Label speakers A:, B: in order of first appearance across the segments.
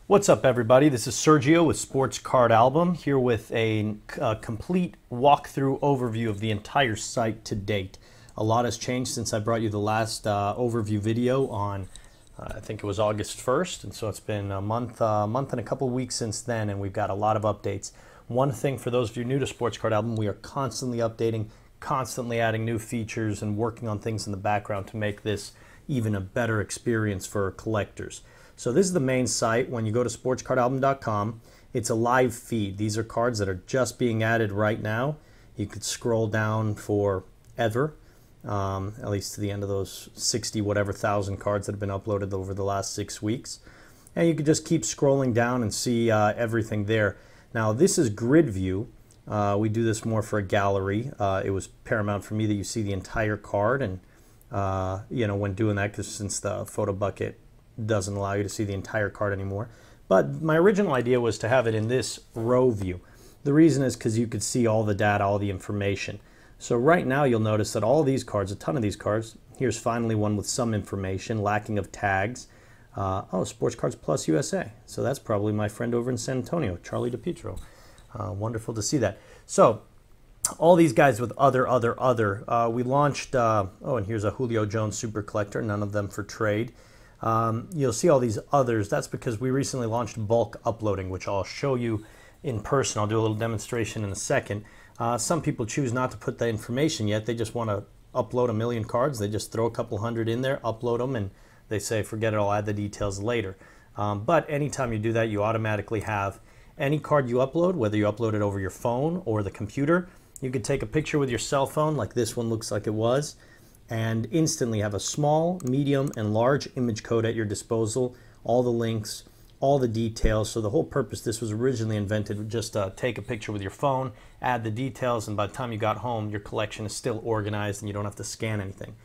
A: What's up, everybody? This is Sergio with Sports Card Album, here with a complete walkthrough overview of the entire site to date. A lot has changed since I brought you the last overview video on, I think it was August 1st, and so it's been a month and a couple of weeks since then, and we've got a lot of updates. One thing for those of you new to Sports Card Album, we are constantly updating, constantly adding new features and working on things in the background to make this even a better experience for collectors. So this is the main site. When you go to sportscardalbum.com, it's a live feed. These are cards that are just being added right now. You could scroll down forever, at least to the end of those 60 whatever thousand cards that have been uploaded over the last 6 weeks. And you could just keep scrolling down and see everything there. Now this is grid view. We do this more for a gallery. It was paramount for me that you see the entire card, and when doing that, because since the photo bucket doesn't allow you to see the entire card anymore. But my original idea was to have it in this row view. The reason is because you could see all the data, all the information. So right now you'll notice that all these cards, a ton of these cards, here's finally one with some information, lacking of tags. Sports Cards Plus USA. So that's probably my friend over in San Antonio, Charlie DePietro. Wonderful to see that. So all these guys with other. We launched, and here's a Julio Jones Super Collector, none of them for trade. You'll see all these others. That's because we recently launched bulk uploading, which I'll show you in person. I'll do a little demonstration in a second. Some people choose not to put the information yet. They just want to upload 1 million cards. They just throw a couple hundred in there, upload them, and they say, forget it, I'll add the details later. But anytime you do that, you automatically have any card you upload, whether you upload it over your phone or the computer. You could take a picture with your cell phone, like this one looks like it was, and instantly have a small, medium, and large image code at your disposal, all the links, all the details. So the whole purpose, this was originally invented, just take a picture with your phone, add the details, and by the time you got home, your collection is still organized and you don't have to scan anything.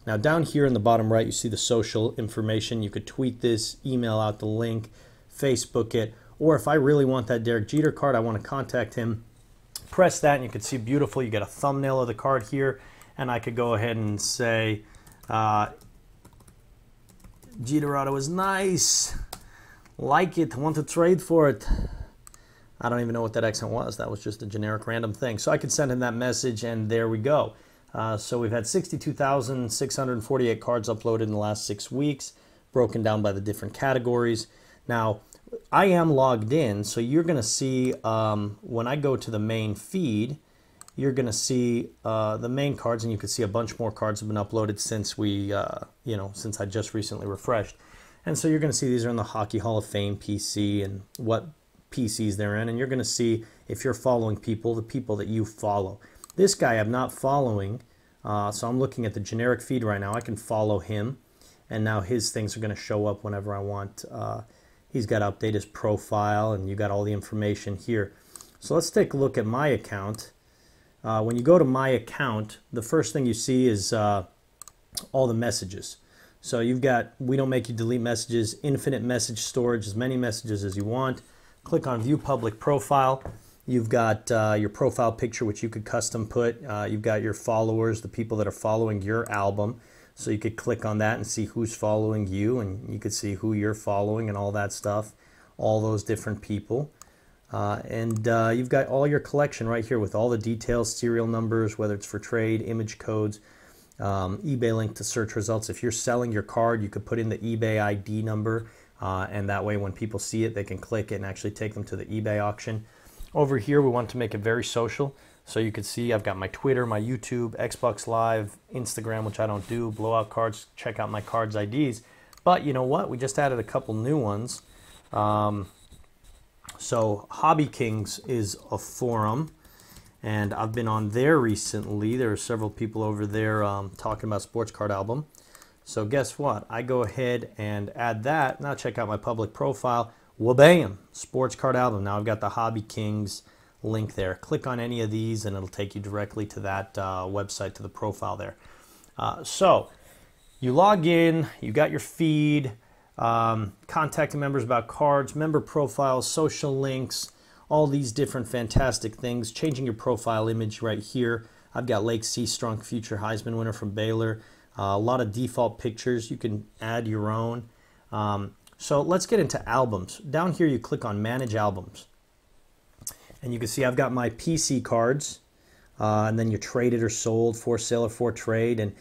A: Now down here in the bottom right, you see the social information. You could tweet this, email out the link, Facebook it, or if I really want that Derek Jeter card, I want to contact him, press that and you can see beautiful, you get a thumbnail of the card here. And I could go ahead and say, Jeterado is nice, like it, want to trade for it. I don't even know what that accent was. That was just a generic random thing. So I could send him that message, and there we go. So we've had 62,648 cards uploaded in the last 6 weeks, broken down by the different categories. Now, I am logged in, so you're going to see when I go to the main feed, you're going to see the main cards, and you can see a bunch more cards have been uploaded since we, since I just recently refreshed. And so you're going to see these are in the Hockey Hall of Fame PC and what PCs they're in, and you're going to see if you're following people, the people that you follow. This guy I'm not following, so I'm looking at the generic feed right now. I can follow him, and now his things are going to show up whenever I want. He's got to update his profile, and you got all the information here. So let's take a look at my account. When you go to my account, the first thing you see is all the messages. So you've got, we don't make you delete messages, infinite message storage, as many messages as you want. Click on View Public Profile. You've got your profile picture, which you could custom put. You've got your followers, the people that are following your album. So you could click on that and see who's following you, and you could see who you're following and all that stuff, all those different people. You've got all your collection right here with all the details, serial numbers, whether it's for trade, image codes, eBay link to search results. If you're selling your card, you could put in the eBay ID number, and that way when people see it, they can click it and actually take them to the eBay auction. Over here, we want to make it very social. So you can see I've got my Twitter, my YouTube, Xbox Live, Instagram, which I don't do, blowout cards, check out my cards IDs. But you know what? We just added a couple new ones. So Hobby Kings is a forum, and I've been on there recently. There are several people over there talking about Sports Card Album. So guess what? I go ahead and add that. Now check out my public profile. Wha-bam! Sports Card Album. Now I've got the Hobby Kings link there. Click on any of these and it'll take you directly to that website, to the profile there. So you log in, you got your feed, contacting members about cards, member profiles, social links, all these different fantastic things. Changing your profile image right here. I've got Lake C. Strong, future Heisman winner from Baylor. A lot of default pictures. You can add your own. So let's get into albums. Down here you click on Manage Albums. And you can see I've got my PC cards, and then your traded or sold, for sale or for trade, and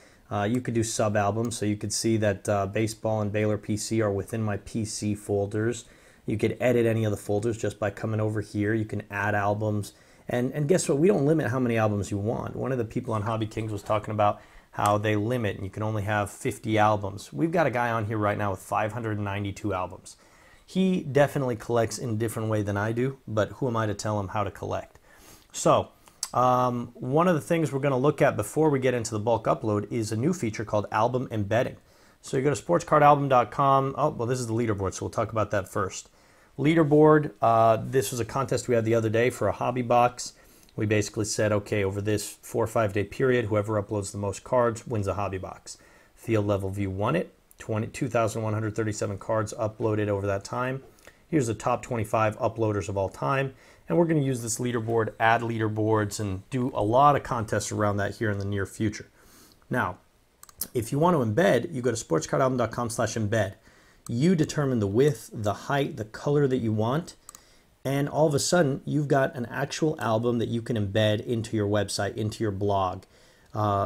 A: you could do sub-albums. So you could see that baseball and Baylor PC are within my PC folders. You could edit any of the folders just by coming over here. You can add albums. And guess what? We don't limit how many albums you want. One of the people on Hobby Kings was talking about how they limit and you can only have 50 albums. We've got a guy on here right now with 592 albums. He definitely collects in a different way than I do, but who am I to tell him how to collect? So one of the things we're going to look at before we get into the bulk upload is a new feature called album embedding. So you go to sportscardalbum.com. Oh, well, this is the leaderboard, so we'll talk about that first. Leaderboard, this was a contest we had the other day for a hobby box. We basically said, okay, over this 4 or 5 day period, whoever uploads the most cards wins a hobby box. Field Level View won it. 2,137 cards uploaded over that time. Here's the top 25 uploaders of all time. And we're going to use this leaderboard, add leaderboards, and do a lot of contests around that here in the near future. Now, if you want to embed, you go to sportscardalbum.com/embed. You determine the width, the height, the color that you want, and all of a sudden you've got an actual album that you can embed into your website, into your blog.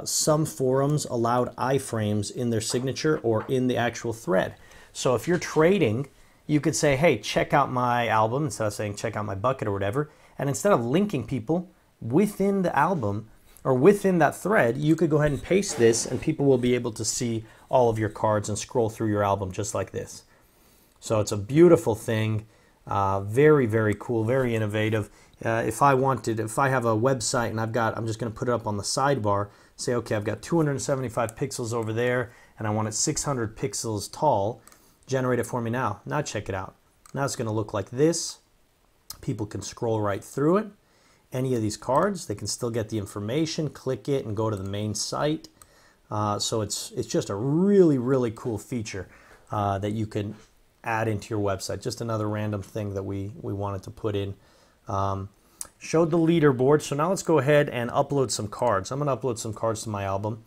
A: Some forums allowed iframes in their signature or in the actual thread. So if you're trading, you could say, hey, check out my album, instead of saying check out my bucket or whatever, and instead of linking people within the album or within that thread, you could go ahead and paste this and people will be able to see all of your cards and scroll through your album just like this. So it's a beautiful thing, very, very cool, very innovative. If I have a website and I'm just going to put it up on the sidebar, say, okay, I've got 275 pixels over there and I want it 600 pixels tall, generate it for me now. Now check it out. Now it's going to look like this. People can scroll right through it. Any of these cards, they can still get the information, click it, and go to the main site. So it's just a really, really cool feature that you can add into your website. Just another random thing that we wanted to put in. Showed the leaderboard, so now let's go ahead and upload some cards. I'm going to upload some cards to my album.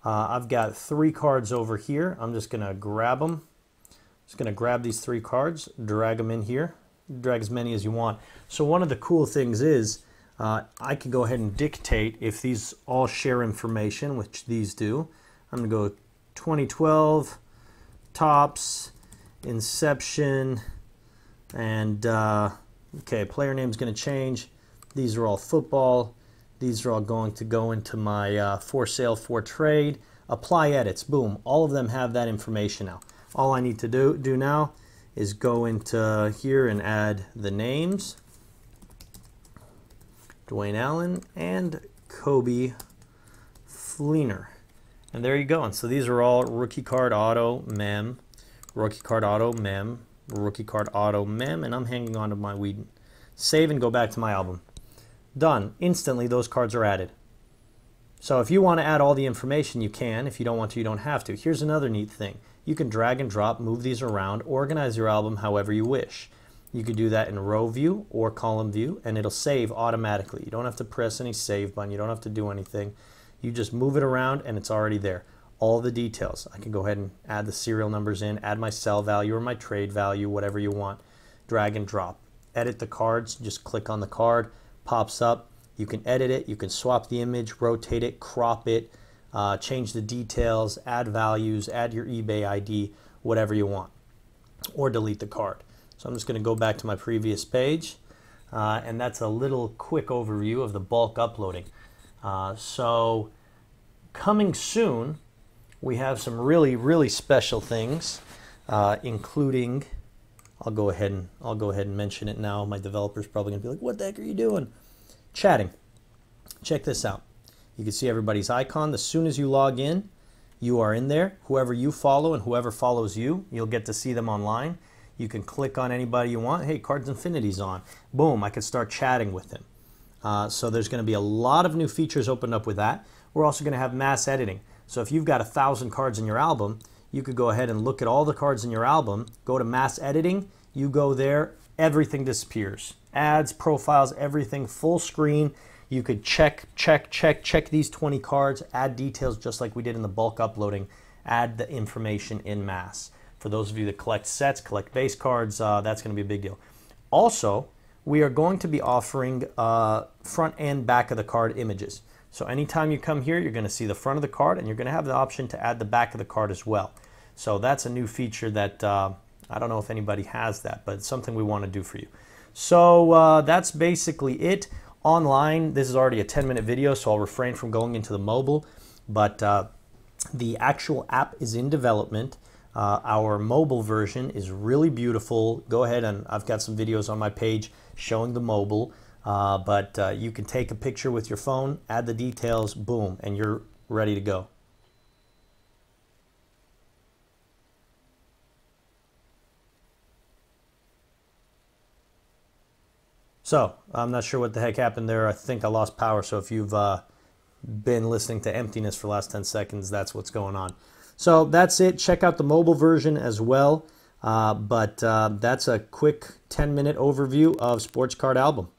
A: I've got 3 cards over here. I'm just going to grab them. Just going to grab these 3 cards, drag them in here. Drag as many as you want. So one of the cool things is I can go ahead and dictate if these all share information, which these do. I'm going to go 2012, Topps, Inception, and okay, player name is going to change. These are all football. These are all going to go into my for sale, for trade. Apply edits. Boom. All of them have that information now. All I need to do now is go into here and add the names. Dwayne Allen and Kobe Fleener. And there you go. And so these are all rookie card auto mem, rookie card auto mem, rookie card auto mem, and I'm hanging on to my Whedon. Save and go back to my album. Done. Instantly those cards are added. So if you want to add all the information, you can. If you don't want to, you don't have to. Here's another neat thing. You can drag and drop, move these around, organize your album however you wish. You could do that in row view or column view, and it'll save automatically. You don't have to press any save button. You don't have to do anything. You just move it around, and it's already there. All the details. I can go ahead and add the serial numbers in, add my sell value or my trade value, whatever you want. Drag and drop. Edit the cards. Just click on the card. Pops up. You can edit it. You can swap the image, rotate it, crop it, change the details, add values, add your eBay ID, whatever you want, or delete the card. So I'm just going to go back to my previous page, and that's a little quick overview of the bulk uploading. So coming soon, we have some really, really special things, including, I'll go ahead and mention it now. My developer's probably going to be like, what the heck are you doing? Chatting. Check this out. You can see everybody's icon. As soon as you log in, you are in there. Whoever you follow and whoever follows you, you'll get to see them online. You can click on anybody you want. Hey, Cards Infinity's on. Boom, I can start chatting with them. So there's going to be a lot of new features opened up with that. We're also going to have mass editing. So if you've got 1,000 cards in your album, you could go ahead and look at all the cards in your album, go to mass editing, you go there, everything disappears. Ads, profiles, everything, full screen. You could check these 20 cards, add details just like we did in the bulk uploading, add the information in mass. For those of you that collect sets, collect base cards, that's going to be a big deal. Also, we are going to be offering front and back of the card images. So anytime you come here, you're going to see the front of the card, and you're going to have the option to add the back of the card as well. So that's a new feature that I don't know if anybody has that, but it's something we want to do for you. So that's basically it. Online, this is already a 10-minute video, so I'll refrain from going into the mobile, but the actual app is in development. Our mobile version is really beautiful. Go ahead, and I've got some videos on my page showing the mobile, but you can take a picture with your phone, add the details, boom, and you're ready to go. So, I'm not sure what the heck happened there. I think I lost power, so if you've been listening to emptiness for the last 10 seconds, that's what's going on. So that's it. Check out the mobile version as well. But that's a quick 10-minute overview of Sports Card Album.